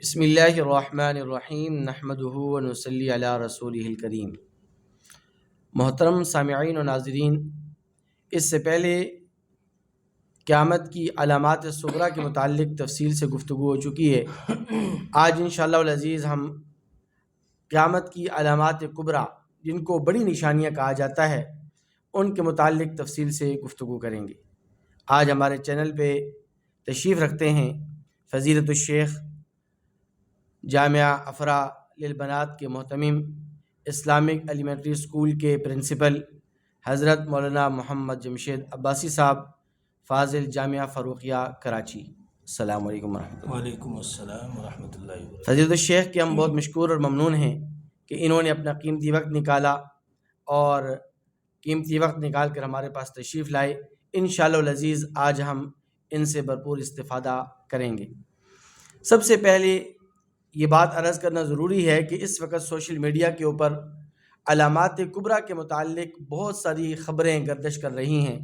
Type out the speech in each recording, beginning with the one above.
بسم اللہ الرحمن الرحیم نحمدہ ونصلی علی رسولہ الکریم۔ محترم سامعین و ناظرین، اس سے پہلے قیامت کی علامات صغریٰ کے متعلق تفصیل سے گفتگو ہو چکی ہے۔ آج انشاءاللہ العزیز ہم قیامت کی علامات کبریٰ، جن کو بڑی نشانیاں کہا جاتا ہے، ان کے متعلق تفصیل سے گفتگو کریں گے۔ آج ہمارے چینل پہ تشریف رکھتے ہیں فضیلت الشیخ جامعہ افرا للبنات کے محتمم، اسلامک ایلیمنٹری اسکول کے پرنسپل حضرت مولانا محمد جمشید عباسی صاحب، فاضل جامعہ فاروقیہ کراچی۔ السلام علیکم ورحمۃ اللہ۔ وعلیکم السلام ورحمۃ اللہ وبرکاتہ۔ فضیلت الشیخ کے ہم بہت مشکور اور ممنون ہیں کہ انہوں نے اپنا قیمتی وقت نکالا اور قیمتی وقت نکال کر ہمارے پاس تشریف لائے۔ انشاءاللہ العزیز آج ہم ان سے بھرپور استفادہ کریں گے۔ سب سے پہلے یہ بات عرض کرنا ضروری ہے کہ اس وقت سوشل میڈیا کے اوپر علامات کبریٰ کے متعلق بہت ساری خبریں گردش کر رہی ہیں،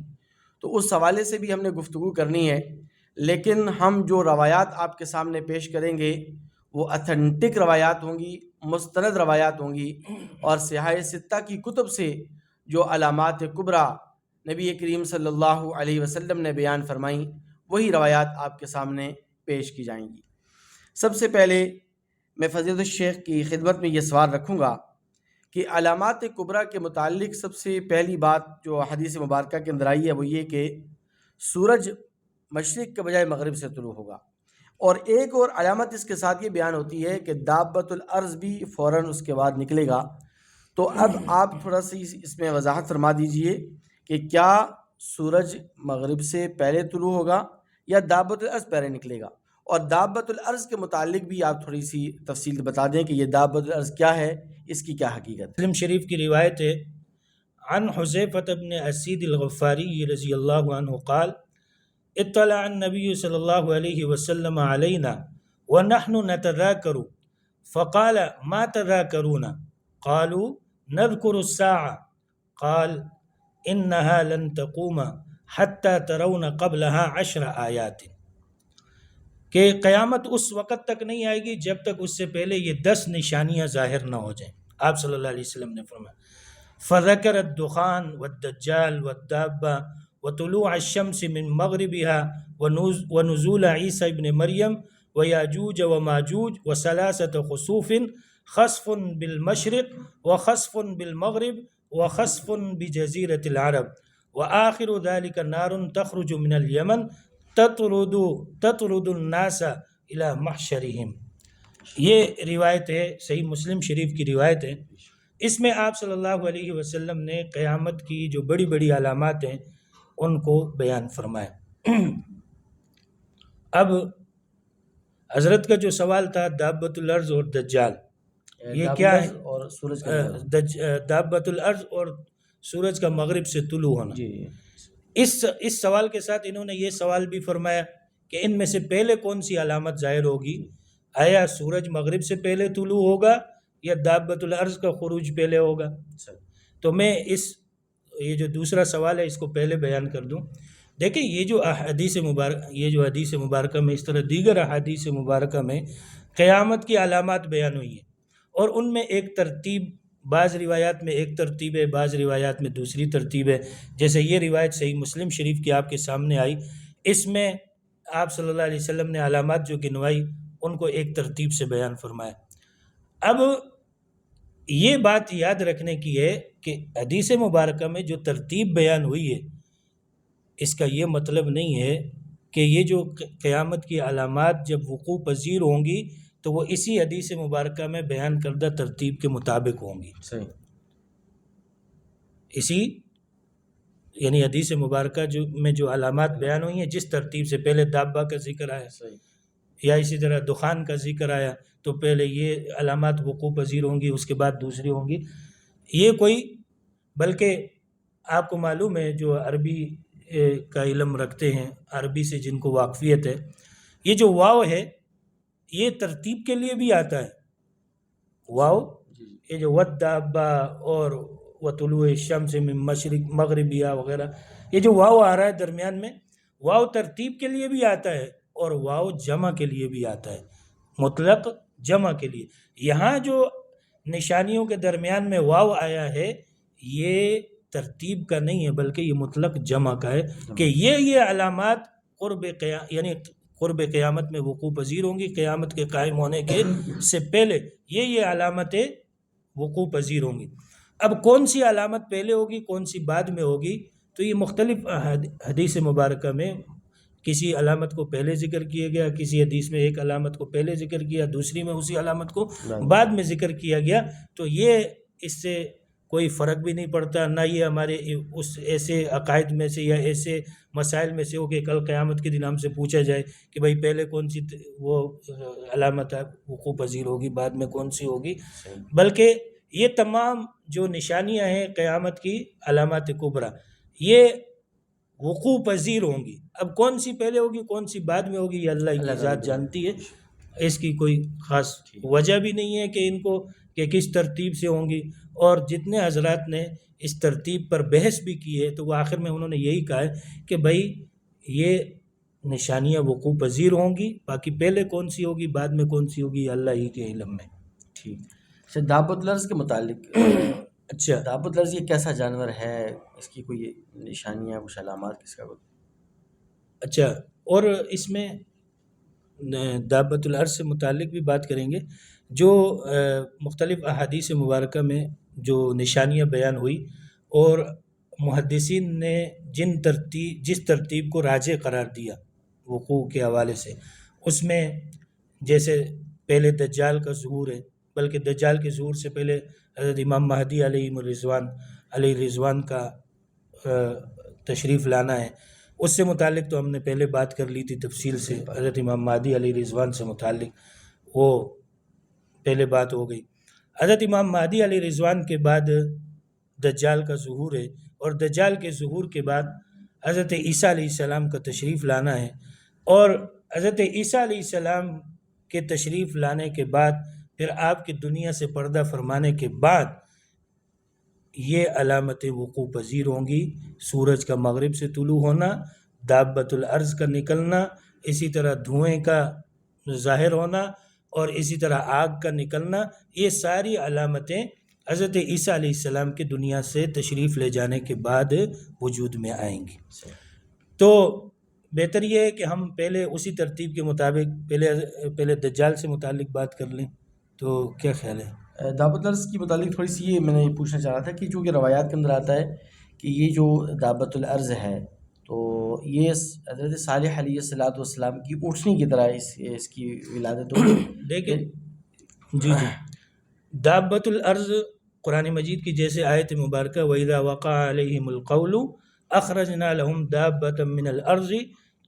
تو اس حوالے سے بھی ہم نے گفتگو کرنی ہے، لیکن ہم جو روایات آپ کے سامنے پیش کریں گے وہ اتھینٹک روایات ہوں گی، مستند روایات ہوں گی، اور صحاح ستہ کی کتب سے جو علامات کبریٰ نبی کریم صلی اللہ علیہ وسلم نے بیان فرمائیں وہی روایات آپ کے سامنے پیش کی جائیں گی۔ سب سے پہلے میں فضیلت الشیخ کی خدمت میں یہ سوال رکھوں گا کہ علامات کبریٰ کے متعلق سب سے پہلی بات جو حدیث مبارکہ کے اندر آئی ہے وہ یہ کہ سورج مشرق کے بجائے مغرب سے طلوع ہوگا، اور ایک اور علامت اس کے ساتھ یہ بیان ہوتی ہے کہ دابۃ الارض بھی فوراً اس کے بعد نکلے گا۔ تو اب آپ تھوڑا سی اس میں وضاحت فرما دیجئے کہ کیا سورج مغرب سے پہلے طلوع ہوگا یا دابۃ الارض پہلے نکلے گا، اور دابۃ الارض کے متعلق بھی آپ تھوڑی سی تفصیل بتا دیں کہ یہ دابۃ الارض کیا ہے، اس کی کیا حقیقت ہے۔ مسلم شریف کی روایت ہے، عن حذیفۃ بن اسید الغفاری رضی اللہ عنہ قال اطلع النبی صلی اللہ علیہ وسلم علینا ونحن نتذاکر فقال ما تذاکرون قالوا نذکر الساعة قال انها لن تقوم حتى ترون قبلها 10 آیات، کہ قیامت اس وقت تک نہیں آئے گی جب تک اس سے پہلے یہ 10 نشانیاں ظاہر نہ ہو جائیں۔ آپ صلی اللہ علیہ وسلم نے فرمایا فذکر الدخان والدجال والدابہ وطلوع الشمس من مغربها ونزول عیسی ابن مریم ویاجوج وماجوج وثلاثة خسوف، خسف بالمشرق وخسف بالمغرب وخسف بجزیرة العرب وآخر ذلك نار تخرج من اليمن تطرد الناس الى محشرهم۔ یہ روایت ہے، صحیح مسلم شریف کی روایت ہے۔ اس میں آپ صلی اللہ علیہ وسلم نے قیامت کی جو بڑی بڑی علامات ہیں ان کو بیان فرمایا۔ اب حضرت کا جو سوال تھا دابۃ الارض اور دجال، یہ کیا ہے؟ اور سورج دابۃ الارض اور سورج کا مغرب سے طلوع ہونا۔ اس سوال کے ساتھ انہوں نے یہ سوال بھی فرمایا کہ ان میں سے پہلے کون سی علامت ظاہر ہوگی، آیا سورج مغرب سے پہلے طلوع ہوگا یا دابۃ الارض کا خروج پہلے ہوگا؟ تو میں یہ جو دوسرا سوال ہے اس کو پہلے بیان کر دوں۔ دیکھیں یہ جو حدیث مبارکہ میں، اس طرح دیگر احادیث مبارکہ میں قیامت کی علامات بیان ہوئی ہیں، اور ان میں ایک ترتیب، بعض روایات میں ایک ترتیب ہے، بعض روایات میں دوسری ترتیب ہے۔ جیسے یہ روایت صحیح مسلم شریف کی آپ کے سامنے آئی، اس میں آپ صلی اللہ علیہ وسلم نے علامات جو گنوائی ان کو ایک ترتیب سے بیان فرمایا۔ اب یہ بات یاد رکھنے کی ہے کہ حدیث مبارکہ میں جو ترتیب بیان ہوئی ہے اس کا یہ مطلب نہیں ہے کہ یہ جو قیامت کی علامات جب وقوع پذیر ہوں گی تو وہ اسی حدیث مبارکہ میں بیان کردہ ترتیب کے مطابق ہوں گی۔ یعنی حدیث مبارکہ میں جو علامات بیان ہوئی ہیں، جس ترتیب سے پہلے دابہ کا ذکر آیا یا اسی طرح دخان کا ذکر آیا تو پہلے یہ علامات وقوع پذیر ہوں گی، اس کے بعد دوسری ہوں گی، یہ کوئی، بلکہ آپ کو معلوم ہے جو عربی کا علم رکھتے ہیں، عربی سے جن کو واقفیت ہے، یہ جو واو ہے یہ ترتیب کے لیے بھی آتا ہے۔ واو یہ جو والدابہ اور وطلوع الشمس من مشرق مغربیہ وغیرہ، یہ جو واو آ رہا ہے درمیان میں، واو ترتیب کے لیے بھی آتا ہے اور واو جمع کے لیے بھی آتا ہے۔ مطلق جمع کے لیے. یہاں جو نشانیوں کے درمیان میں واو آیا ہے یہ ترتیب کا نہیں ہے بلکہ یہ مطلق جمع کا ہے کہ یہ علامات یعنی قرب قیامت میں وقوع پذیر ہوں گی. قیامت کے قائم ہونے کے سے پہلے یہ علامتیں وقوع پذیر ہوں گی. اب کون سی علامت پہلے ہوگی کون سی بعد میں ہوگی تو یہ مختلف حدیث مبارکہ میں کسی علامت کو پہلے ذکر کیا گیا, کسی حدیث میں ایک علامت کو پہلے ذکر کیا, دوسری میں اسی علامت کو بعد میں ذکر کیا گیا. تو یہ اس سے کوئی فرق بھی نہیں پڑتا, نہ یہ ہمارے اس ایسے عقائد میں سے یا ایسے مسائل میں سے ہو کہ کل قیامت کے دن ہم سے پوچھا جائے کہ بھائی پہلے کون سی وہ علامت وقوع پذیر ہوگی بعد میں کون سی ہوگی, بلکہ یہ تمام جو نشانیاں ہیں قیامت کی علامات کبریٰ یہ وقوع پذیر ہوں گی. اب کون سی پہلے ہوگی کون سی بعد میں ہوگی یہ اللہ کی ذات جانتی ہے, اس کی کوئی خاص وجہ بھی نہیں ہے کہ ان کو کہ کس ترتیب سے ہوں گی. اور جتنے حضرات نے اس ترتیب پر بحث بھی کی ہے تو وہ آخر میں انہوں نے یہی کہا ہے کہ بھائی یہ نشانیاں وقوع پذیر ہوں گی, باقی پہلے کون سی ہوگی بعد میں کون سی ہوگی اللہ ہی کے علم میں. ٹھیک. اچھا دابۃ الارض کے متعلق اچھا دابۃ الارض یہ کیسا جانور ہے, اس کی کوئی نشانیاں کچھ علامات کس کا؟ اچھا, اور اس میں دابۃ الارض سے متعلق بھی بات کریں گے. جو مختلف احادیث مبارکہ میں جو نشانیاں بیان ہوئی اور محدثین نے جس ترتیب کو راجح قرار دیا وقوع کے حوالے سے, اس میں جیسے پہلے دجال کا ظہور ہے, بلکہ دجال کے ظہور سے پہلے حضرت امام مہدی علیہ رضوان کا تشریف لانا ہے. اس سے متعلق تو ہم نے پہلے بات کر لی تھی تفصیل سے, حضرت امام مہدی علیہ رضوان سے متعلق وہ پہلے بات ہو گئی. حضرت امام مہدی علیہ رضوان کے بعد دجال کا ظہور ہے, اور دجال کے ظہور کے بعد حضرت عیسیٰ علیہ السلام کا تشریف لانا ہے, اور حضرت عیسیٰ علیہ السلام کے تشریف لانے کے بعد پھر آپ کی دنیا سے پردہ فرمانے کے بعد یہ علامتیں وقوع پذیر ہوں گی. سورج کا مغرب سے طلوع ہونا, دابۃ الارض کا نکلنا, اسی طرح دھوئیں کا ظاہر ہونا, اور اسی طرح آگ کا نکلنا, یہ ساری علامتیں حضرت عیسیٰ علیہ السلام کے دنیا سے تشریف لے جانے کے بعد وجود میں آئیں گی. تو بہتر یہ ہے کہ ہم پہلے اسی ترتیب کے مطابق پہلے دجال سے متعلق بات کر لیں, تو کیا خیال ہے؟ دابۃ الارض کی متعلق تھوڑی سی یہ میں نے یہ پوچھنا چاہ رہا تھا کہ چونکہ روایات کے اندر آتا ہے کہ یہ جو دابۃ الارض ہے تو یہ حضرت صالح علیہ السلام کی اٹھنی کی طرح اس کی ولادت ہوگی. دیکھیں جی دابۃ الارض قرآن مجید کی جیسے آیت مبارکہ وَإِذَا وَقَعَ عَلَيْهِمُ الْقَوْلُ أَخْرَجْنَا لَهُمْ دَابَّةً مِّنَ الْأَرْضِ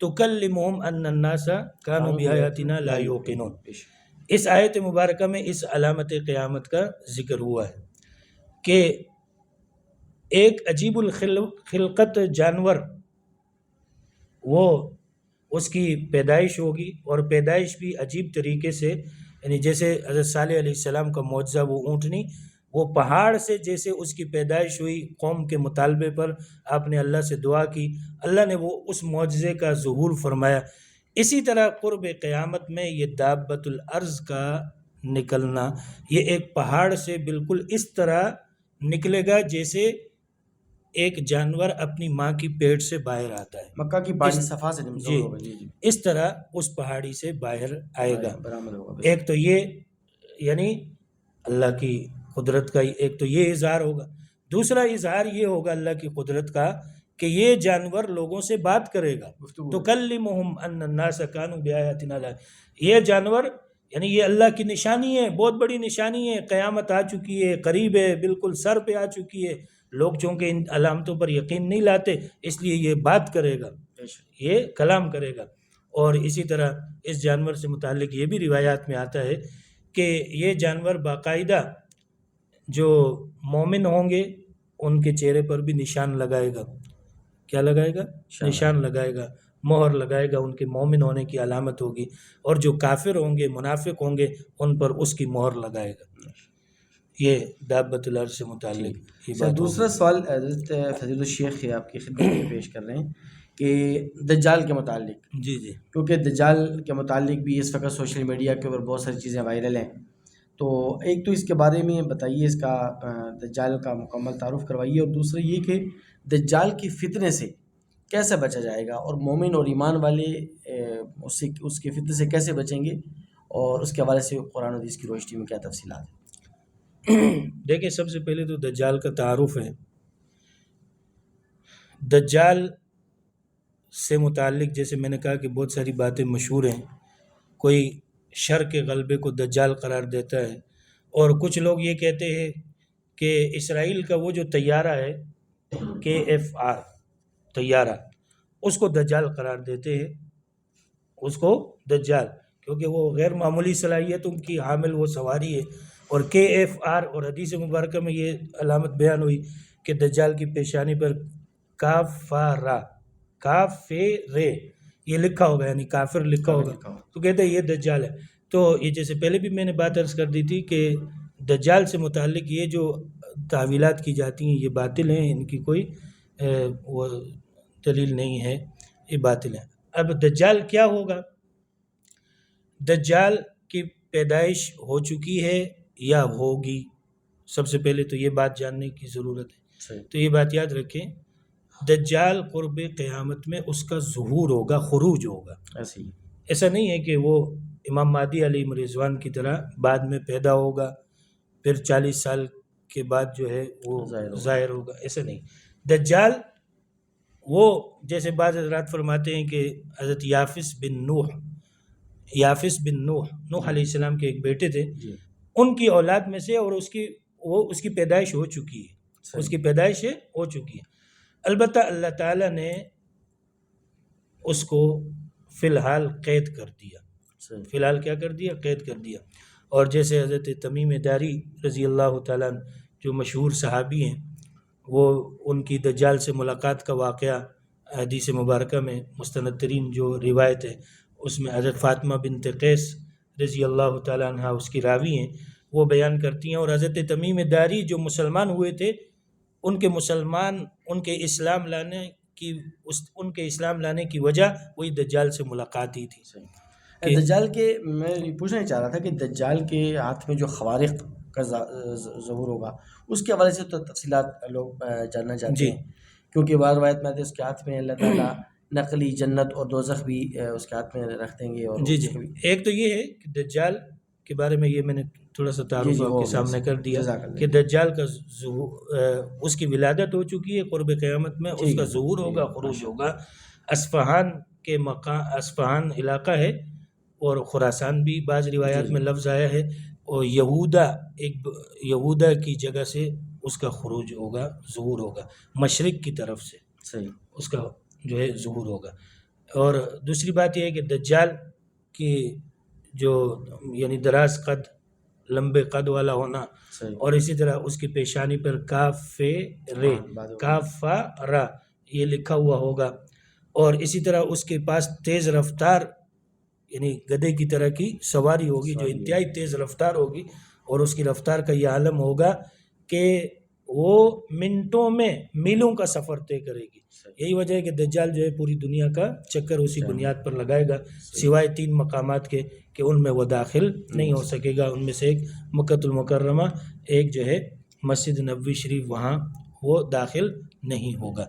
تُكَلِّمُهُمْ أَنَّ النَّاسَ كَانُوا بِآيَاتِنَا لَا يُوقِنُونَ. اس آیت مبارکہ میں اس علامت قیامت کا ذکر ہوا ہے کہ ایک عجیب الخلقت جانور وہ اس کی پیدائش ہوگی, اور پیدائش بھی عجیب طریقے سے, یعنی جیسے حضرت صالح علیہ السلام کا معجزہ وہ اونٹنی, وہ پہاڑ سے جیسے اس کی پیدائش ہوئی قوم کے مطالبے پر آپ نے اللہ سے دعا کی, اللہ نے وہ اس معجزے کا ظہور فرمایا. اسی طرح قرب قیامت میں یہ دابۃ الارض کا نکلنا یہ ایک پہاڑ سے بالکل اس طرح نکلے گا جیسے ایک جانور اپنی ماں کی پیٹ سے باہر آتا ہے, مکہ کی پانی صفا سے ہوگا. جی اس طرح اس پہاڑی سے باہر آئے گا. ایک تو یہ یعنی اللہ کی قدرت کا ایک تو یہ اظہار ہوگا, دوسرا اظہار یہ ہوگا اللہ کی قدرت کا کہ یہ جانور لوگوں سے بات کرے گا. تُكَلِّمُهُمْ أَنَّ النَّاسَ كَانُوا بِآيَاتِنَا لَا, یہ جانور یعنی یہ اللہ کی نشانی ہے, بہت بڑی نشانی ہے, قیامت آ چکی ہے, قریب ہے, بالکل سر پہ آ چکی ہے. لوگ چونکہ ان علامتوں پر یقین نہیں لاتے اس لیے یہ بات کرے گا, یہ کلام کرے گا. اور اسی طرح اس جانور سے متعلق یہ بھی روایات میں آتا ہے کہ یہ جانور باقاعدہ جو مومن ہوں گے ان کے چہرے پر بھی نشان لگائے گا. کیا لگائے گا؟ نشان لگائے گا, مہر لگائے گا, ان کے مومن ہونے کی علامت ہوگی. اور جو کافر ہوں گے منافق ہوں گے ان پر اس کی مہر لگائے گا. یہ دابۃ الارض سے متعلق. دوسرا سوال حضرت فضیلۃ الشیخ آپ کی خدمت میں پیش کر رہے ہیں کہ دجال کے متعلق، جی جی کیونکہ دجال کے متعلق بھی اس وقت سوشل میڈیا کے اوپر بہت ساری چیزیں وائرل ہیں، تو ایک تو اس کے بارے میں بتائیے، اس کا دجال کا مکمل تعارف کروائیے، اور دوسرا یہ کہ دجال کی فتنے سے کیسے بچا جائے گا، اور مومن اور ایمان والے اس کے فتنے سے کیسے بچیں گے، اور اس کے حوالے سے قرآن و حدیث کی روشنی میں کیا تفصیلات ہیں؟ دیکھیں، سب سے پہلے تو دجال کا تعارف ہے۔ دجال سے متعلق جیسے میں نے کہا کہ بہت ساری باتیں مشہور ہیں، کوئی شر کے غلبے کو دجال قرار دیتا ہے، اور کچھ لوگ یہ کہتے ہیں کہ اسرائیل کا وہ جو طیارہ ہے KF-R طیارہ، اس کو دجال قرار دیتے ہیں، اس کو دجال، کیونکہ وہ غیر معمولی صلاحیتوں کی حامل وہ سواری ہے۔ اور KF-R، اور حدیث مبارکہ میں یہ علامت بیان ہوئی کہ دجال کی پیشانی پر کافارا، کافرے یہ لکھا ہوگا، یعنی کافر لکھا ہوگا، تو کہتے ہیں یہ دجال ہے۔ تو یہ جیسے پہلے بھی میں نے بات عرض کر دی تھی کہ دجال سے متعلق یہ جو تعویلات کی جاتی ہیں یہ باطل ہیں، ان کی کوئی وہ دلیل نہیں ہے، یہ باطل ہیں۔ اب دجال کیا ہوگا؟ دجال کی پیدائش ہو چکی ہے یا ہوگی؟ سب سے پہلے تو یہ بات جاننے کی ضرورت ہے۔ تو یہ بات یاد رکھیں، دجال قرب قیامت میں اس کا ظہور ہوگا، خروج ہوگا۔ ایسا نہیں ہے کہ وہ امام مہدی علیہ رضوان کی طرح بعد میں پیدا ہوگا، پھر 40 سال کے بعد جو ہے وہ ظاہر ہوگا، ایسا نہیں۔ دجال وہ جیسے بعض حضرات فرماتے ہیں کہ حضرت یافس بن نوح علیہ السلام کے ایک بیٹے تھے، ان کی اولاد میں سے، اور اس کی پیدائش ہو چکی ہے، اس کی پیدائش ہو چکی ہے۔ البتہ اللہ تعالیٰ نے اس کو فی الحال قید کر دیا، فی الحال کیا کر دیا؟ قید کر دیا۔ اور جیسے حضرت تمیم داری رضی اللہ تعالیٰ جو مشہور صحابی ہیں، وہ ان کی دجال سے ملاقات کا واقعہ حدیث مبارکہ میں مستند ترین جو روایت ہے، اس میں حضرت فاطمہ بنت قیس رضی اللہ تعالیٰ عنہ اس کی راوی ہیں، وہ بیان کرتی ہیں۔ اور حضرت تمیم داری جو مسلمان ہوئے تھے، ان کے اسلام لانے کی وجہ وہی دجال سے ملاقات ہی تھی۔ دجال کے میں پوچھنا چاہ رہا تھا کہ دجال کے ہاتھ میں جو خوارق کا ظہور ہوگا، اس کے حوالے سے تو تفصیلات لوگ جاننا چاہتے ہیں، کیونکہ بعض روایت میں آتے ہیں اس کے ہاتھ میں اللہ تعالیٰ نقلی جنت اور دوزخ بھی اس کے ہاتھ میں رکھ دیں گے۔ اور جی ایک تو یہ ہے کہ دجال کے بارے میں یہ میں نے تھوڑا سا تعارف آپ کے سامنے کر دیا کہ دجال کا اس کی ولادت ہو چکی ہے، قرب قیامت میں اس کا ظہور ہوگا، خروج ہوگا۔ اصفہان علاقہ ہے، اور خراسان بھی بعض روایات میں لفظ آیا ہے، اور یہودا کی جگہ سے اس کا خروج ہوگا، ظہور ہوگا، مشرق کی طرف سے اس کا جو ہے ظہور ہوگا۔ اور دوسری بات یہ ہے کہ دجال کی جو یعنی دراز قد، لمبے قد والا ہونا، اور اسی طرح اس کی پیشانی پر کافارا یہ لکھا ہوا ہوگا، اور اسی طرح اس کے پاس تیز رفتار یعنی گدھے کی طرح کی سواری ہوگی جو انتہائی تیز رفتار ہوگی، اور اس کی رفتار کا یہ عالم ہوگا کہ وہ منٹوں میں میلوں کا سفر طے کرے گی۔ یہی وجہ ہے کہ دجال جو ہے پوری دنیا کا چکر اسی بنیاد پر لگائے گا، سوائے 3 مقامات کے کہ ان میں وہ داخل نہیں ہو سکے گا، ان میں سے ایک مکہ المکرمہ، ایک جو ہے مسجد نبوی شریف، وہاں وہ داخل نہیں ہوگا۔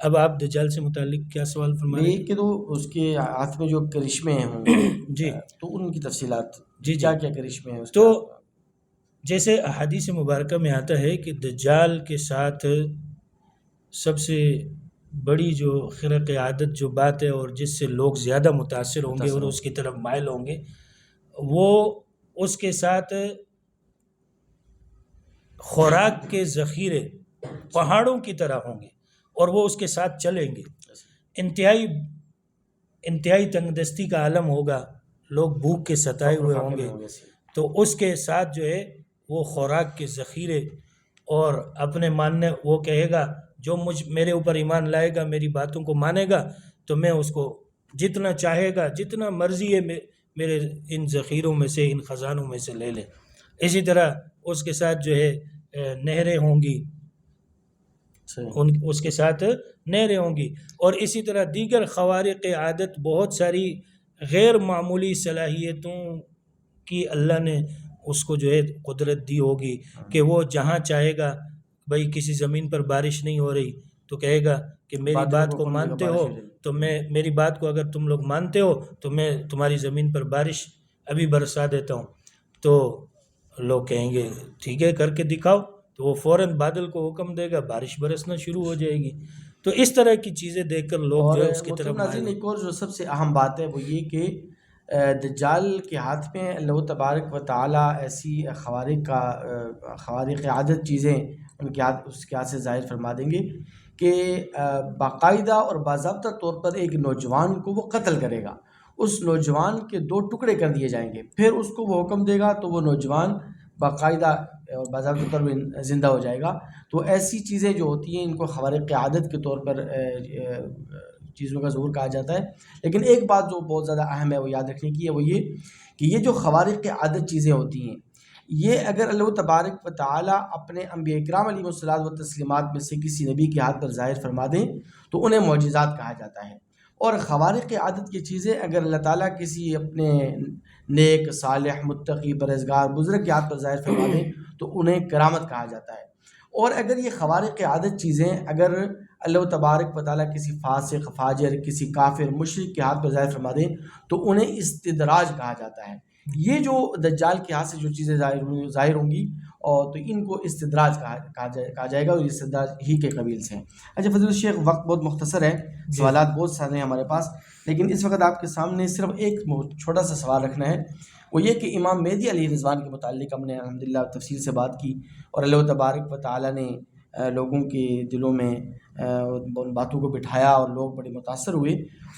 اب آپ دجال سے متعلق کیا سوال فرمائیں گے؟ کہ تو اس کے ہاتھ میں جو کرشمے ہوں گے جی تو ان کی تفصیلات، کیا کیا کرشمے ہیں؟ تو جیسے حدیث مبارکہ میں آتا ہے کہ دجال کے ساتھ سب سے بڑی جو خرق عادت جو بات ہے، اور جس سے لوگ زیادہ متاثر ہوں گے اور اس کی طرف مائل ہوں گے، وہ اس کے ساتھ خوراک کے ذخیرے پہاڑوں کی طرح ہوں گے، اور وہ اس کے ساتھ چلیں گے۔ انتہائی تنگ دستی کا عالم ہوگا، لوگ بھوک کے ستائے ہوئے ہوں گے، تو اس کے ساتھ جو ہے وہ خوراک کے ذخیرے، اور اپنے ماننے، وہ کہے گا جو میرے اوپر ایمان لائے گا، میری باتوں کو مانے گا، تو میں اس کو جتنا چاہے گا، جتنا مرضی ہے میرے ان ذخیروں میں سے، ان خزانوں میں سے لے لے۔ اسی طرح اس کے ساتھ جو ہے نہریں ہوں گی، اس کے ساتھ نہریں ہوں گی. اور اسی طرح دیگر خوارق عادت بہت ساری غیر معمولی صلاحیتوں کی اللہ نے اس کو جو ہے قدرت دی ہوگی کہ وہ جہاں چاہے گا، بھائی کسی زمین پر بارش نہیں ہو رہی تو کہے گا کہ میری بات کو مانتے ہو تو میری بات کو اگر تم لوگ مانتے ہو تو میں تمہاری زمین پر بارش ابھی برسا دیتا ہوں. تو لوگ کہیں گے ٹھیک ہے کر کے دکھاؤ، تو وہ فوراً بادل کو حکم دے گا، بارش برسنا شروع ہو جائے گی. تو اس طرح کی چیزیں دیکھ کر لوگ جو ہے اس کی طرف ناظرین ایک اور جو سب سے اہم بات ہے وہ یہ کہ دجال کے ہاتھ میں اللہ تبارک و تعالیٰ ایسی خوارق عادت چیزیں ان کے ہاتھ اس کے ہاتھ سے ظاہر فرما دیں گے کہ باقاعدہ اور باضابطہ طور پر ایک نوجوان کو وہ قتل کرے گا. اس نوجوان کے 2 ٹکڑے کر دیے جائیں گے، پھر اس کو وہ حکم دے گا تو وہ نوجوان باقاعدہ اور باضابطہ طور پر زندہ ہو جائے گا. تو ایسی چیزیں جو ہوتی ہیں ان کو خوارق عادت کے طور پر چیزوں کا ظہور کہا جاتا ہے. لیکن ایک بات جو بہت زیادہ اہم ہے وہ یاد رکھنے کی ہے، وہ یہ کہ یہ جو خوارق عادت چیزیں ہوتی ہیں یہ اگر اللہ تبارک و تعالیٰ اپنے انبیاء اکرام علیہ الصلوۃ والتسلیمات میں سے کسی نبی کے ہاتھ پر ظاہر فرما دیں تو انہیں معجزات کہا جاتا ہے. اور خوارق عادت کی چیزیں اگر اللہ تعالیٰ کسی اپنے نیک صالح متقی پرہیزگار بزرگ کے ہاتھ پر ظاہر فرما دیں تو انہیں کرامت کہا جاتا ہے. اور اگر یہ خوارق عادت چیزیں اگر اللہ تبارک و تعالیٰ کسی فاسق فاجر کسی کافر مشرک کے ہاتھ پر ظاہر فرما دیں تو انہیں استدراج کہا جاتا ہے. یہ جو دجال کے ہاتھ سے جو چیزیں ظاہر ہوں گی اور تو ان کو استدراج کہا جائے گا، اور استدراج ہی کے قبیل سے ہیں. اچھا فضیلت الشیخ، وقت بہت مختصر ہے، سوالات بہت سارے ہیں ہمارے پاس، لیکن اس وقت آپ کے سامنے صرف ایک چھوٹا سا سوال رکھنا ہے. وہ یہ کہ امام مہدی علیہ رضوان کے متعلق ہم نے الحمدللہ تفصیل سے بات کی، اور اللہ تبارک و تعالیٰ نے لوگوں کے دلوں میں ان باتوں کو بٹھایا اور لوگ بڑے متاثر ہوئے.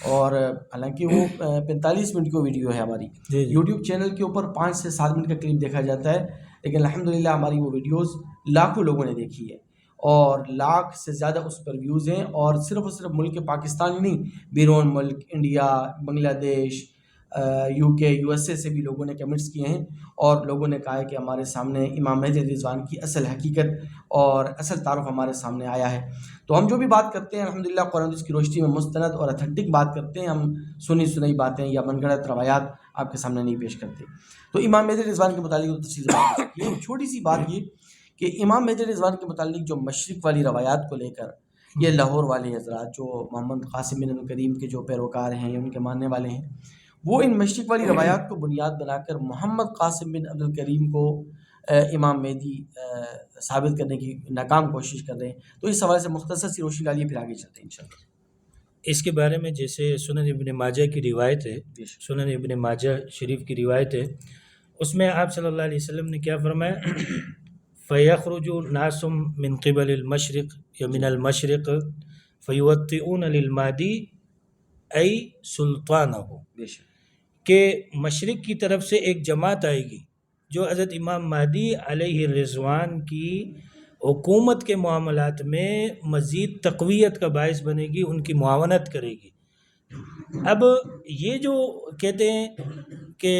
اور حالانکہ وہ 45 منٹ کی ویڈیو ہے ہماری یوٹیوب چینل کے اوپر 5 سے 7 منٹ کا کلپ دیکھا جاتا ہے، لیکن الحمدللہ ہماری وہ ویڈیوز لاکھوں لوگوں نے دیکھی ہے اور لاکھ سے زیادہ اس پر ویوز ہیں. اور صرف ملک پاکستان ہی نہیں، بیرون ملک انڈیا، بنگلہ دیش، UK، USA سے بھی لوگوں نے کمنٹس کیے ہیں اور لوگوں نے کہا ہے کہ ہمارے سامنے امام مہدی علیہ رضوان کی اصل حقیقت اور اصل تعارف ہمارے سامنے آیا ہے. تو ہم جو بھی بات کرتے ہیں الحمدللہ قرآن کی روشنی میں مستند اور اتھینٹک بات کرتے ہیں، ہم سنی باتیں یا من گھڑت روایات آپ کے سامنے نہیں پیش کرتے. تو امام مہدی علیہ رضوان کے متعلق تفصیل بات کی. چھوٹی سی بات یہ کہ امام مہدی علیہ رضوان کے متعلق جو مشرق والی روایات کو لے کر یہ لاہور والے حضرات جو محمد قاسم بن کریم کے جو پیروکار ہیں یا ان کے ماننے والے ہیں، وہ ان مشرق والی روایات کو بنیاد بنا کر محمد قاسم بن عبد الکریم کو امام مہدی ثابت کرنے کی ناکام کوشش کر رہے ہیں. تو اس حوالے سے مختصر سی روشنی ڈالیے، پھر آگے چلتے ہیں انشاءاللہ. اس کے بارے میں جیسے سنن ابن ماجہ کی روایت ہے، سنن ابن ماجہ شریف کی روایت ہے، اس میں آپ صلی اللہ علیہ وسلم نے کیا فرمایا؟ فَيَخْرُجُ نَاسٌ مِّن قِبَلِ الْمَشْرِقِ یا من المشرق فَيُوَطِّئُونَ لِلْمَهْدِي أَيْ سُلْطَانَهُ، کہ مشرق کی طرف سے ایک جماعت آئے گی جو حضرت امام مہدی علیہ الرضوان کی حکومت کے معاملات میں مزید تقویت کا باعث بنے گی، ان کی معاونت کرے گی. اب یہ جو کہتے ہیں کہ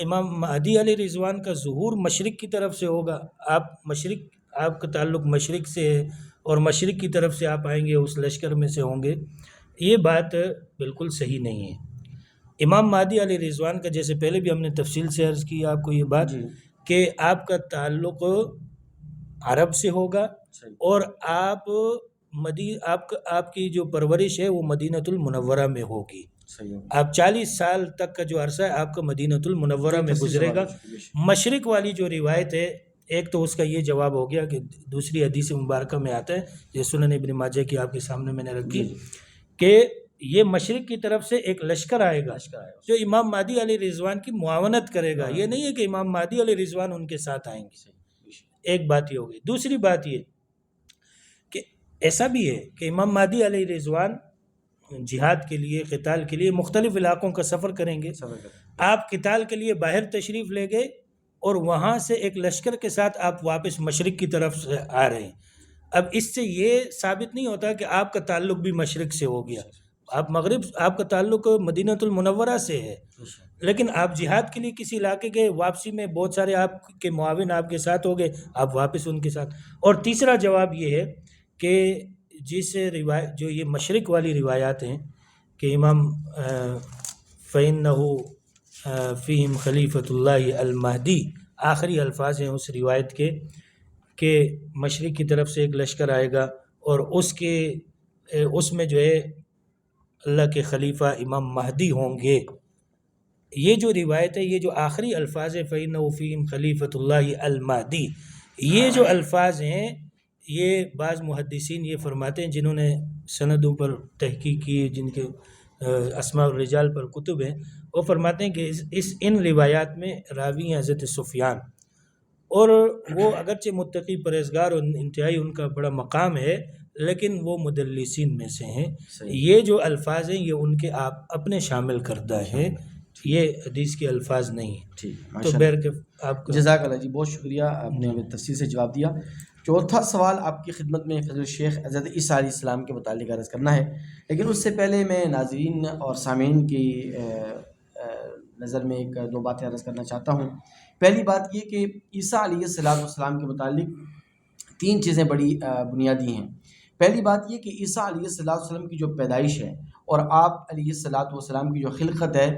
امام مہدی علیہ رضوان کا ظہور مشرق کی طرف سے ہوگا، آپ کا تعلق مشرق سے ہے اور مشرق کی طرف سے آپ آئیں گے، اس لشکر میں سے ہوں گے، یہ بات بالکل صحیح نہیں ہے. امام مہدی علیہ رضوان کا جیسے پہلے بھی ہم نے تفصیل سے عرض کی آپ کو یہ بات کہ آپ کا تعلق عرب سے ہوگا اور آپ کی جو پرورش ہے وہ مدینۃ المنورہ میں ہوگی. آپ 40 سال تک کا جو عرصہ ہے آپ کا مدینۃ المنورہ میں گزرے گا. مشرق والی جو روایت ہے، ایک تو اس کا یہ جواب ہو گیا کہ دوسری حدیث مبارکہ میں آتا ہے، یہ سنن ابن ماجہ کی آپ کے سامنے میں نے رکھی، کہ یہ مشرق کی طرف سے ایک لشکر آئے گا جو امام مہدی علیہ رضوان کی معاونت کرے گا. یہ نہیں ہے کہ امام مہدی علیہ رضوان ان کے ساتھ آئیں گے. ایک بات یہ ہوگی. دوسری بات یہ کہ ایسا بھی ہے کہ امام مہدی علیہ رضوان جہاد کے لیے، قتال کے لیے مختلف علاقوں کا سفر کریں گے. آپ قتال کے لیے باہر تشریف لے گئے اور وہاں سے ایک لشکر کے ساتھ آپ واپس مشرق کی طرف سے آ رہے ہیں. اب اس سے یہ ثابت نہیں ہوتا کہ آپ کا تعلق بھی مشرق سے ہو گیا. آپ کا تعلق مدینۃ المنورہ سے ہے، لیکن آپ جہاد کے لیے کسی علاقے کے واپسی میں بہت سارے آپ کے معاون آپ کے ساتھ ہو گئے، آپ واپس ان کے ساتھ. اور تیسرا جواب یہ ہے کہ جس روایت جو یہ مشرق والی روایات ہیں کہ امام فَإِنَّهُ فِيهِمْ خلیفۃ اللہ المہدی، آخری الفاظ ہیں اس روایت کے کہ مشرق کی طرف سے ایک لشکر آئے گا اور اس میں جو ہے اللہ کے خلیفہ امام مہدی ہوں گے. یہ جو روایت ہے، یہ جو آخری الفاظ ہے فَإِنَّهُ فِيهِمْ خلیفۃ اللہ المہدی، یہ جو الفاظ ہیں یہ بعض محدثین یہ فرماتے ہیں جنہوں نے سندوں پر تحقیق کی، جن کے اسماء الرجال پر کتب ہیں، وہ فرماتے ہیں کہ ان روایات میں راوی ہیں حضرت سفیان، اور وہ اگرچہ متقی پرہیزگار اور انتہائی ان کا بڑا مقام ہے، لیکن وہ مدلسین میں سے ہیں. یہ جو الفاظ ہیں یہ ان کے آپ اپنے شامل کردہ ہیں، یہ حدیث کے الفاظ نہیں ہیں. تو بہر کہ آپ کو جزاک اللہ جی، بہت شکریہ، آپ نے ہمیں تفصیل سے جواب دیا. چوتھا سوال آپ کی خدمت میں فضل الشیخ حضرت عیسیٰ علیہ السلام کے متعلق عرض کرنا ہے، لیکن اس سے پہلے میں ناظرین اور سامعین کی نظر میں ایک دو باتیں عرض کرنا چاہتا ہوں. پہلی بات یہ کہ عیسیٰ علیہ السلام کے متعلق تین چیزیں بڑی بنیادی ہیں. پہلی بات یہ کہ عیسیٰ علیہ السلام کی جو پیدائش ہے اور آپ علیہ السلام کی جو خلقت ہے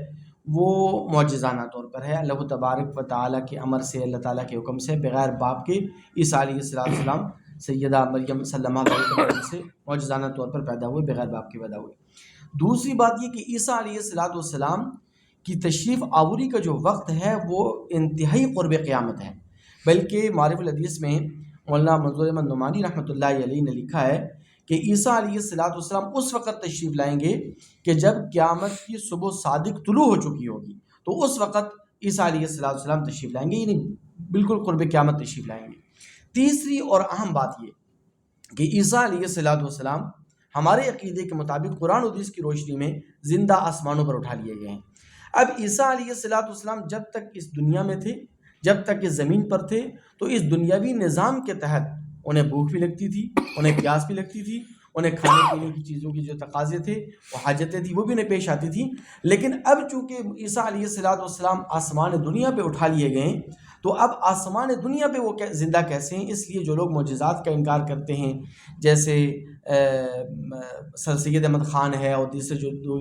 وہ معجزانہ طور پر ہے. اللہ تبارک و تعالیٰ کے امر سے، اللہ تعالیٰ کے حکم سے، بغیر باپ کے عیسیٰ علیہ السلام سیدہ مریم صلی اللہ علیہ وسلم سے معجزانہ طور پر پیدا ہوئے، بغیر باپ کے پیدا ہوئے. دوسری بات یہ کہ عیسیٰ علیہ السلام کی تشریف آوری کا جو وقت ہے وہ انتہائی قرب قیامت ہے. بلکہ معارف الحدیث میں مولانا منظور احمد نعمانی رحمۃ اللہ علیہ نے لکھا ہے کہ عیسیٰ علیہ السلام اس وقت تشریف لائیں گے کہ جب قیامت کی صبح صادق طلوع ہو چکی ہوگی، تو اس وقت عیسیٰ علیہ السلام تشریف لائیں گے، یعنی بالکل قرب قیامت تشریف لائیں گے. تیسری اور اہم بات یہ کہ عیسیٰ علیہ السلام ہمارے عقیدے کے مطابق قرآن و حدیث کی روشنی میں زندہ آسمانوں پر اٹھا لیے گئے ہیں. اب عیسیٰ علیہ السلام جب تک اس دنیا میں تھے، جب تک اس زمین پر تھے، تو اس دنیاوی نظام کے تحت انہیں بھوک بھی لگتی تھی، انہیں پیاس بھی لگتی تھی، انہیں کھانے پینے کی چیزوں کی جو تقاضے تھے، وہ حاجتیں تھیں، وہ بھی انہیں پیش آتی تھیں. لیکن اب چونکہ عیسیٰ علیہ السلام آسمان دنیا پہ اٹھا لیے گئے ہیں، تو اب آسمان دنیا پہ وہ زندہ کیسے ہیں؟ اس لیے جو لوگ معجزات کا انکار کرتے ہیں، جیسے سر سید احمد خان ہے اور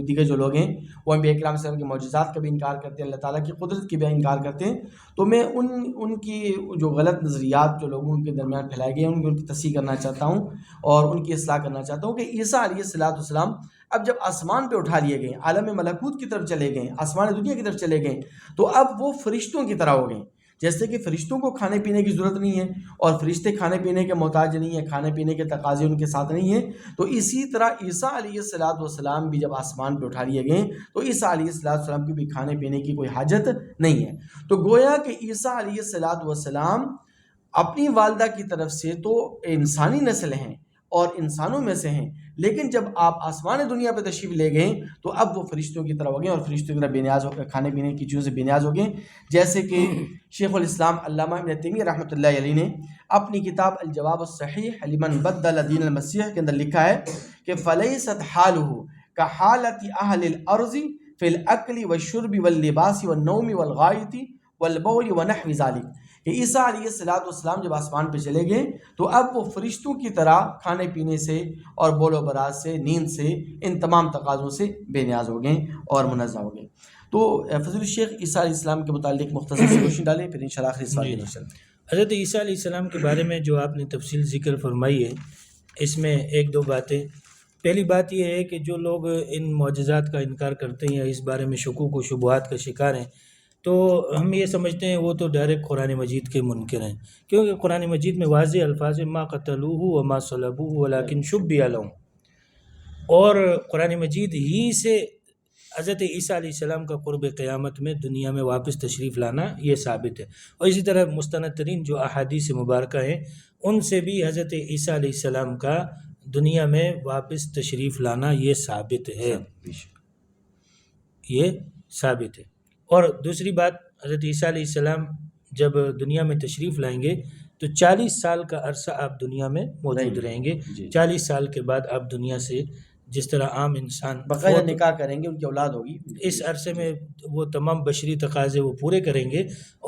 دیگر جو لوگ ہیں، وہ انبیاء کرام صلی اللہ علیہ وسلم کے معجزات کا بھی انکار کرتے ہیں، اللہ تعالیٰ کی قدرت کی بھی انکار کرتے ہیں. تو میں ان کی جو غلط نظریات جو لوگوں کے درمیان پھیلائے گئے ہیں ان کی تصحیح کرنا چاہتا ہوں اور ان کی اصلاح کرنا چاہتا ہوں کہ عیسیٰ علیہ السلام اب جب آسمان پہ اٹھا لیے گئے، عالم ملکوت کی طرف چلے گئے، آسمان دنیا کی طرف چلے گئے، تو اب وہ فرشتوں کی طرح ہو گئے. جیسے کہ فرشتوں کو کھانے پینے کی ضرورت نہیں ہے اور فرشتے کھانے پینے کے محتاج نہیں ہیں، کھانے پینے کے تقاضے ان کے ساتھ نہیں ہیں، تو اسی طرح عیسیٰ علیہ السلام بھی جب آسمان پہ اٹھا لیے گئے تو عیسیٰ علیہ السلام کی بھی کھانے پینے کی کوئی حاجت نہیں ہے. تو گویا کہ عیسیٰ علیہ السلام اپنی والدہ کی طرف سے تو انسانی نسل ہیں اور انسانوں میں سے ہیں، لیکن جب آپ آسمان دنیا پہ تشریف لے گئے تو اب وہ فرشتوں کی طرح ہو گئے اور فرشتوں کی طرح بے نیاز ہو گئے، کھانے پینے کی چیزوں سے بے نیاز ہو گئے. جیسے کہ شیخ الاسلام علامہ ابن تیمیہ رحمۃ اللہ علیہ نے اپنی کتاب الجواب الصحیح لمن بدل دین المسیح کے اندر لکھا ہے کہ فلیست حالہ کحالت اہل الارض فی الاکل والشرب واللباس والنوم والغائط والبول ونحو ذلک، کہ عیسیٰ علیہ السلام جب آسمان پہ چلے گئے تو اب وہ فرشتوں کی طرح کھانے پینے سے اور بول و براز سے، نیند سے، ان تمام تقاضوں سے بے نیاز ہو گئے اور منزہ ہو گئے. تو فضل الشیخ عیسیٰ علیہ السلام کے متعلق مختصر سی روشنی ڈالیں، پھر انشاءاللہ آخری سوال کی طرف چلتے ہیں. حضرت عیسیٰ علیہ السلام کے بارے میں جو آپ نے تفصیل ذکر فرمائی ہے، اس میں ایک دو باتیں. پہلی بات یہ ہے کہ جو لوگ ان معجزات کا انکار کرتے ہیں یا اس بارے میں شکوک و شبہات کا شکار ہیں، تو ہم یہ سمجھتے ہیں وہ تو ڈائریکٹ قرآن مجید کے منکر ہیں، کیونکہ قرآن مجید میں واضح الفاظ ما قتلوہ وما صلبوہ ولکن شبہ لہم، اور قرآن مجید ہی سے حضرت عیسیٰ علیہ السلام کا قرب قیامت میں دنیا میں واپس تشریف لانا یہ ثابت ہے. اور اسی طرح مستند ترین جو احادیث مبارکہ ہیں ان سے بھی حضرت عیسیٰ علیہ السلام کا دنیا میں واپس تشریف لانا یہ ثابت ہے، یہ ثابت ہے. اور دوسری بات، حضرت عیسیٰ علیہ السلام جب دنیا میں تشریف لائیں گے تو 40 سال کا عرصہ آپ دنیا میں موجود رہیں گے. 40 سال کے بعد آپ دنیا سے جس طرح عام انسان باقاعدہ نکاح کریں گے، ان کی اولاد ہوگی، اس عرصے میں وہ تمام بشری تقاضے وہ پورے کریں گے،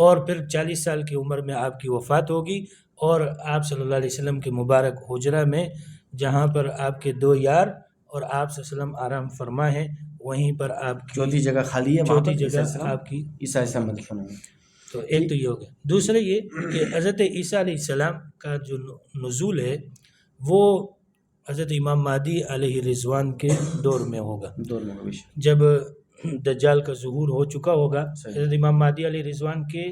اور پھر 40 سال کی عمر میں آپ کی وفات ہوگی اور آپ صلی اللہ علیہ وسلم کے مبارک حجرہ میں جہاں پر آپ کے دو یار اور آپ صلی اللہ علیہ وسلم آرام فرما ہیں، وہیں پر آپ کی چوتھی جگہ خالی ہے، وہاں چوتھی پر عیسیٰ جگہ السلام آپ کی عیسیٰ علیہ السلام مدفون ہیں۔ تو ایک تو یہ ہو گیا۔ دوسرا یہ کہ حضرت عیسیٰ علیہ السلام کا جو نزول ہے وہ حضرت امام مہدی علیہ رضوان کے دور میں ہوگا، دور میں ہوگا جب دجال کا ظہور ہو چکا ہوگا۔ صحیح۔ حضرت امام مہدی علیہ رضوان کے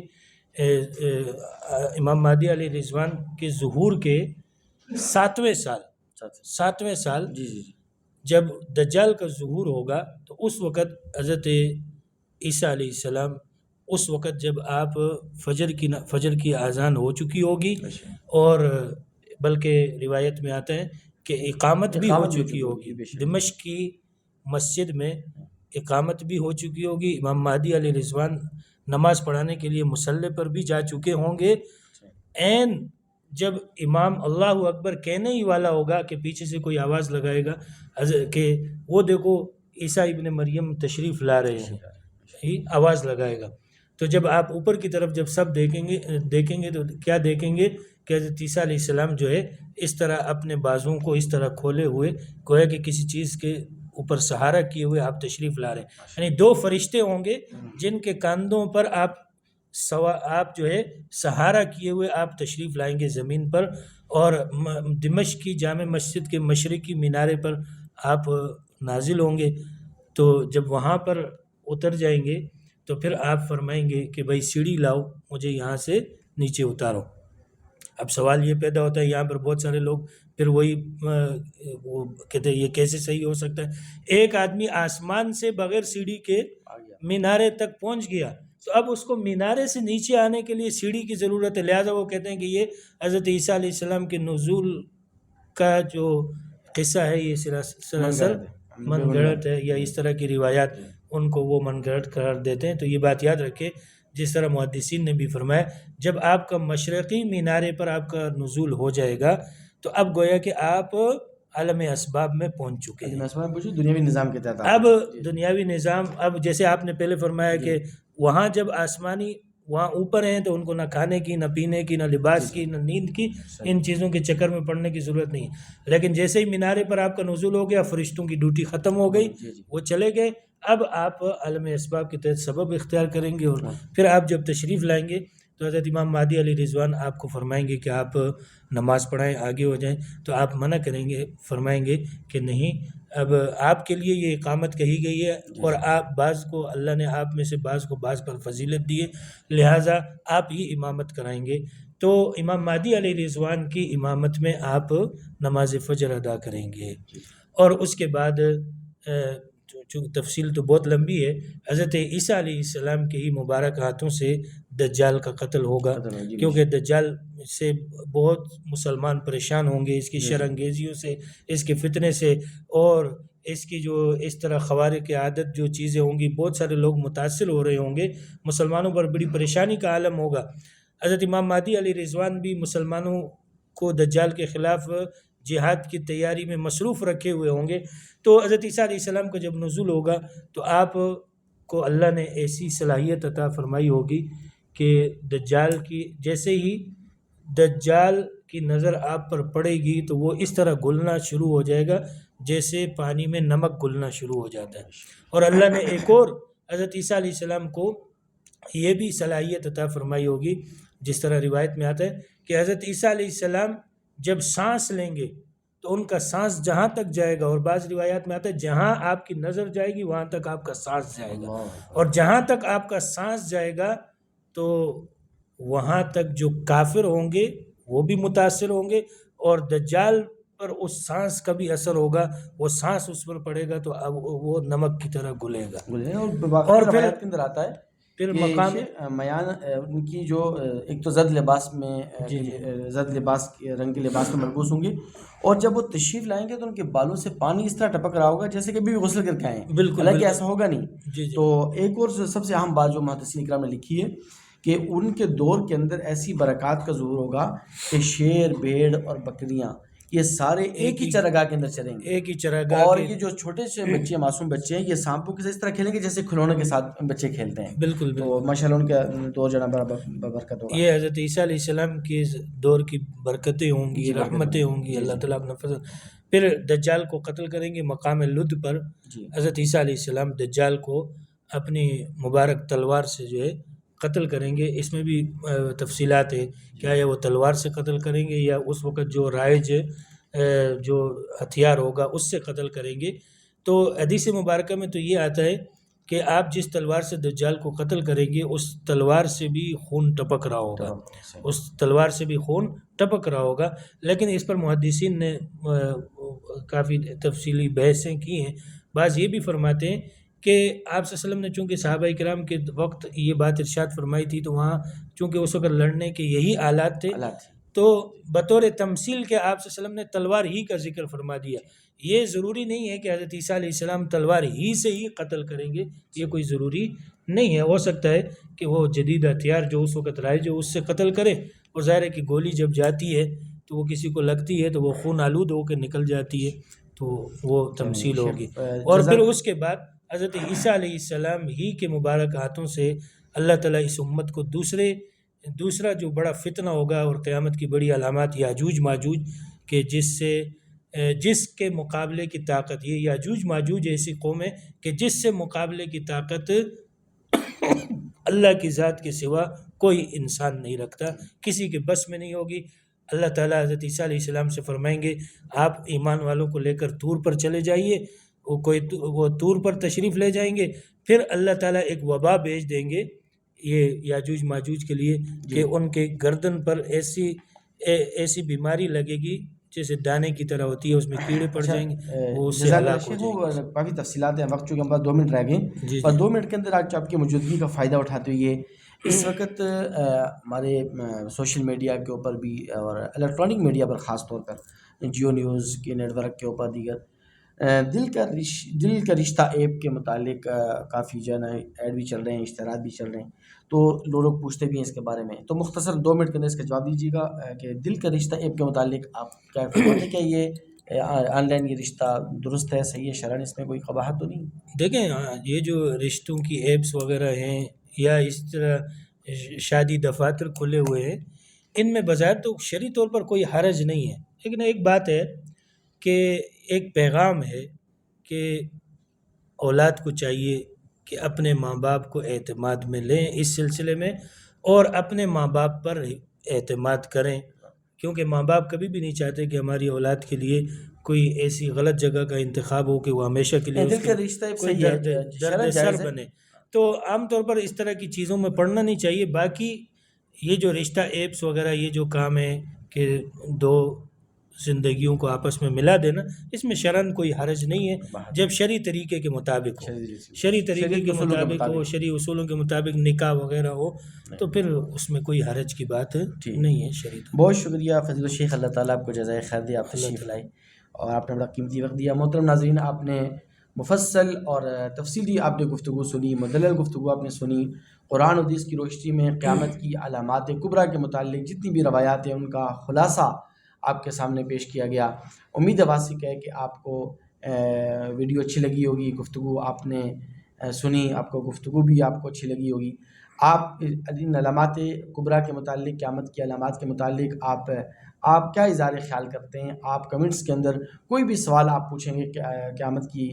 امام مہدی علیہ رضوان کے ظہور کے 7ویں سال جی جی جب دجال کا ظہور ہوگا تو اس وقت حضرت عیسیٰ علیہ السلام، اس وقت جب آپ فجر کی اذان ہو چکی ہوگی، اور بلکہ روایت میں آتا ہے کہ اقامت بھی ہو چکی ہوگی، دمشق کی مسجد میں اقامت بھی ہو چکی ہوگی، امام مہدی علیہ رضوان نماز پڑھانے کے لیے مصلی پر بھی جا چکے ہوں گے۔ عین جب امام اللہ اکبر کہنے ہی والا ہوگا کہ پیچھے سے کوئی آواز لگائے گا کہ وہ دیکھو عیسیٰ ابن مریم تشریف لا رہے ہیں، ہی آواز لگائے گا۔ تو جب آپ اوپر کی طرف جب سب دیکھیں گے تو کیا دیکھیں گے کہ حضرت عیسیٰ علیہ السلام جو ہے اس طرح اپنے بازوؤں کو اس طرح کھولے ہوئے گویا کہ کسی چیز کے اوپر سہارا کیے ہوئے آپ تشریف لا رہے ہیں، یعنی دو فرشتے ہوں گے جن کے کاندھوں پر آپ جو ہے سہارا کیے ہوئے آپ تشریف لائیں گے زمین پر، اور دمشق کی جامع مسجد کے مشرقی مینارے پر آپ نازل ہوں گے۔ تو جب وہاں پر اتر جائیں گے تو پھر آپ فرمائیں گے کہ بھائی سیڑھی لاؤ، مجھے یہاں سے نیچے اتارو۔ اب سوال یہ پیدا ہوتا ہے، یہاں پر بہت سارے لوگ پھر وہی وہ کہتے ہیں یہ کیسے صحیح ہو سکتا ہے؟ ایک آدمی آسمان سے بغیر سیڑھی کے مینارے تک پہنچ گیا، تو اب اس کو مینارے سے نیچے آنے کے لیے سیڑھی کی ضرورت ہے، لہٰذا وہ کہتے ہیں کہ یہ حضرت عیسیٰ علیہ السلام کے نزول کا جو قصہ ہے یہ سراسر من گھڑت ہے، یا اس طرح کی روایات ان کو وہ من گھڑت قرار دیتے ہیں۔ تو یہ بات یاد رکھے، جس طرح محدثین نے بھی فرمایا جب آپ کا مشرقی مینارے پر آپ کا نزول ہو جائے گا تو اب گویا کہ آپ عالم اسباب میں پہنچ چکے ہیں، دنیاوی نظام کے تحت اب دنیاوی نظام۔ اب جیسے آپ نے پہلے فرمایا کہ وہاں جب آسمانی وہاں اوپر ہیں تو ان کو نہ کھانے کی، نہ پینے کی، نہ لباس کی، نہ نیند کی، ان چیزوں کے چکر میں پڑنے کی ضرورت نہیں، لیکن جیسے ہی مینارے پر آپ کا نزول ہو گیا فرشتوں کی ڈیوٹی ختم ہو گئی، وہ چلے گئے۔ اب آپ عالم اسباب کے تحت سبب اختیار کریں گے، اور پھر آپ جب تشریف لائیں گے تو حضرت امام مہدی علیہ رضوان آپ کو فرمائیں گے کہ آپ نماز پڑھائیں، آگے ہو جائیں، تو آپ منع کریں گے، فرمائیں گے کہ نہیں، اب آپ کے لیے یہ اقامت کہی گئی ہے، اور آپ بعض کو اللہ نے آپ میں سے بعض کو بعض پر فضیلت دی ہے، لہٰذا آپ ہی امامت کرائیں گے۔ تو امام مہدی علیہ رضوان کی امامت میں آپ نماز فجر ادا کریں گے، اور اس کے بعد تفصیل تو بہت لمبی ہے، حضرت عیسیٰ علیہ السلام کے ہی مبارک ہاتھوں سے دجال کا قتل ہوگا، کیونکہ دجال سے بہت مسلمان پریشان ہوں گے، اس کی شر انگیزیوں سے، اس کے فتنے سے، اور اس کی جو اس طرح خوارق عادت جو چیزیں ہوں گی، بہت سارے لوگ متاثر ہو رہے ہوں گے، مسلمانوں پر بڑی پریشانی کا عالم ہوگا۔ حضرت امام مہدی علیہ رضوان بھی مسلمانوں کو دجال کے خلاف جہاد کی تیاری میں مصروف رکھے ہوئے ہوں گے، تو حضرت عیسیٰ علیہ السلام کا جب نزول ہوگا تو آپ کو اللہ نے ایسی صلاحیت عطا فرمائی ہوگی کہ دجال کی جیسے ہی دجال کی نظر آپ پر پڑے گی تو وہ اس طرح گلنا شروع ہو جائے گا جیسے پانی میں نمک گلنا شروع ہو جاتا ہے۔ اور اللہ نے ایک اور حضرت عیسیٰ علیہ السلام کو یہ بھی صلاحیت عطا فرمائی ہوگی، جس طرح روایت میں آتا ہے کہ حضرت عیسیٰ علیہ السلام جب سانس لیں گے تو ان کا سانس جہاں تک جائے گا، اور بعض روایات میں آتا ہے جہاں آپ کی نظر جائے گی وہاں تک آپ کا سانس جائے گا، اور جہاں تک آپ کا سانس جائے گا تو وہاں تک جو کافر ہوں گے وہ بھی متاثر ہوں گے، اور دجال پر اس سانس کا بھی اثر ہوگا، وہ سانس اس پر پڑے گا تو اب وہ نمک کی طرح گلے گا۔ اور پھر کے اندر آتا ہے پھر مقام میان ان کی جو ایک تو زرد لباس میں زرد لباس رنگ کے لباس میں ملبوس ہوں گے، اور جب وہ تشریف لائیں گے تو ان کے بالوں سے پانی اس طرح ٹپک رہا ہوگا جیسے کہ ابھی غسل کر کے آئے ہیں، بالکل، حالانکہ ایسا ہوگا نہیں۔ تو ایک اور سب سے اہم بات جو محدثین اکرام نے لکھی ہے کہ ان کے دور کے اندر ایسی برکات کا ظہور ہوگا کہ شیر، بھیڑ اور بکریاں یہ سارے ایک ہی چراگاہ کے اندر چلیں گے، ایک ہی چراگاہ اور کے، یہ جو چھوٹے سے بچے معصوم بچے ہیں یہ سانپوں کے ساتھ اس طرح کھیلیں گے جیسے کھلونے کے ساتھ بچے کھیلتے ہیں. بالکل تو بالکل. ماشاءاللہ ان کا دور جانا بڑا برکت ہوگا. یہ حضرت عیسیٰ علیہ السلام کے دور کی برکتیں ہوں گی، جی، رحمتیں ہوں گی، جی اللہ جی تعالیٰ اپنا فضل. پھر دجال کو قتل کریں گے مقام لد پر. جی حضرت عیسیٰ علیہ السلام دجال کو اپنی مبارک تلوار سے جو ہے قتل کریں گے. اس میں بھی تفصیلات ہے، کیا یہ وہ تلوار سے قتل کریں گے یا اس وقت جو رائج جو ہتھیار ہوگا اس سے قتل کریں گے. تو حدیث مبارکہ میں تو یہ آتا ہے کہ آپ جس تلوار سے دجال کو قتل کریں گے اس تلوار سے بھی خون ٹپک رہا ہوگا، اس تلوار سے بھی خون ٹپک رہا ہوگا. لیکن اس پر محدثین نے کافی تفصیلی بحثیں کی ہیں. بعض یہ بھی فرماتے ہیں کہ آپ صلی اللہ علیہ وسلم نے چونکہ صحابہ کرام کے وقت یہ بات ارشاد فرمائی تھی تو وہاں چونکہ اس وقت لڑنے کے یہی آلات تھے تو بطور تمثیل کے آپ صلی اللہ علیہ وسلم نے تلوار ہی کا ذکر فرما دیا. یہ ضروری نہیں ہے کہ حضرت عیسیٰ علیہ السلام تلوار ہی سے ہی قتل کریں گے، یہ کوئی ضروری نہیں ہے. ہو سکتا ہے کہ وہ جدید ہتھیار جو اس وقت رائج جو اس سے قتل کرے، اور ظاہر ہے کہ گولی جب جاتی ہے تو وہ کسی کو لگتی ہے تو وہ خون آلود ہو کے نکل جاتی ہے، تو وہ تمثیل ہوگی. اور پھر اس کے بعد حضرت عیسیٰ علیہ السلام ہی کے مبارک ہاتھوں سے اللہ تعالیٰ اس امت کو دوسرا جو بڑا فتنہ ہوگا اور قیامت کی بڑی علامات یاجوج ماجوج کہ جس کے مقابلے کی طاقت، یہ یاجوج ماجوج ایسی قوم ہے کہ جس سے مقابلے کی طاقت اللہ کی ذات کے سوا کوئی انسان نہیں رکھتا، کسی کے بس میں نہیں ہوگی. اللہ تعالیٰ حضرت عیسیٰ علیہ السلام سے فرمائیں گے آپ ایمان والوں کو لے کر طور پر چلے جائیے. وہ طور پر تشریف لے جائیں گے، پھر اللہ تعالیٰ ایک وبا بھیج دیں گے یہ یاجوج ماجوج کے لیے کہ ان کے گردن پر ایسی بیماری لگے گی جیسے دانے کی طرح ہوتی ہے، اس میں کیڑے پڑ جائیں گے، وہ اس سے ہلاک ہو جائیں گے. کافی تفصیلات ہیں، وقت چونکہ ہمارا 2 منٹ رہ گئے اور 2 منٹ کے اندر آج آپ کی موجودگی کا فائدہ اٹھاتے ہوئے اس وقت ہمارے سوشل میڈیا کے اوپر بھی اور الیکٹرانک میڈیا پر خاص طور پر جیو نیوز کے نیٹ ورک کے اوپر دیگر دل کا رشتہ ایپ کے متعلق کافی جو ہے نا ایڈ بھی چل رہے ہیں، اشتہارات بھی چل رہے ہیں، تو لوگ پوچھتے بھی ہیں اس کے بارے میں. تو مختصر 2 منٹ کے اندر اس کا جواب دیجیے گا کہ دل کا رشتہ ایپ کے متعلق آپ کیا فرماتے ہیں، کیا یہ آن لائن یہ رشتہ درست ہے، صحیح ہے، شرعاً اس میں کوئی قباحت تو نہیں؟ دیکھیں یہ جو رشتوں کی ایپس وغیرہ ہیں یا اس طرح شادی دفاتر کھلے ہوئے ہیں، ان میں بظاہر تو شرعی طور پر کوئی حرج نہیں ہے، لیکن ایک بات ہے کہ ایک پیغام ہے کہ اولاد کو چاہیے کہ اپنے ماں باپ کو اعتماد میں لیں اس سلسلے میں، اور اپنے ماں باپ پر اعتماد کریں، کیونکہ ماں باپ کبھی بھی نہیں چاہتے کہ ہماری اولاد کے لیے کوئی ایسی غلط جگہ کا انتخاب ہو کہ وہ ہمیشہ کے لیے دل کا رشتہ کوئی درد سر بنے. تو عام طور پر اس طرح کی چیزوں میں پڑھنا نہیں چاہیے. باقی یہ جو رشتہ ایپس وغیرہ یہ جو کام ہے کہ 2 زندگیوں کو آپس میں ملا دینا، اس میں شرعاً کوئی حرج نہیں ہے جب شرعی طریقے کے مطابق ہو، شرعی طریقے کے مطابق ہو، شرعی اصولوں کے مطابق نکاح وغیرہ ہو، تو پھر اس میں کوئی حرج کی بات نہیں ہے شرعی. بہت شکریہ فضل الشیخ، اللہ تعالیٰ آپ کو جزائے خیر دے، آپ تشریف لائے اور آپ نے بڑا قیمتی وقت دیا. محترم ناظرین، آپ نے مفصل اور تفصیلی آپ نے گفتگو سنی، مدلل گفتگو آپ نے سنی. قرآن و حدیث کی روشنی میں قیامت کی علامات کبریٰ کے متعلق جتنی بھی روایات ہیں ان کا خلاصہ آپ کے سامنے پیش کیا گیا. امید واسق ہے کہ آپ کو ویڈیو اچھی لگی ہوگی، گفتگو آپ نے سنی، آپ کو گفتگو بھی آپ کو اچھی لگی ہوگی. آپ ان علامات کبریٰ کے متعلق، قیامت کی علامات کے متعلق آپ کیا اظہار خیال کرتے ہیں؟ آپ کمنٹس کے اندر کوئی بھی سوال آپ پوچھیں گے قیامت کی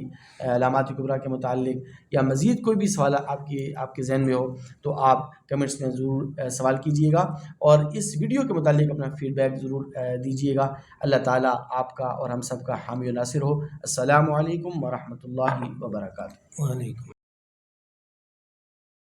علامات کبریٰ کے متعلق، یا مزید کوئی بھی سوال آپ کے ذہن میں ہو تو آپ کمنٹس میں ضرور سوال کیجیے گا اور اس ویڈیو کے متعلق اپنا فیڈ بیک ضرور دیجیے گا. اللہ تعالیٰ آپ کا اور ہم سب کا حامی و ناصر ہو. السلام علیکم ورحمۃ اللہ وبرکاتہ. وعلیکم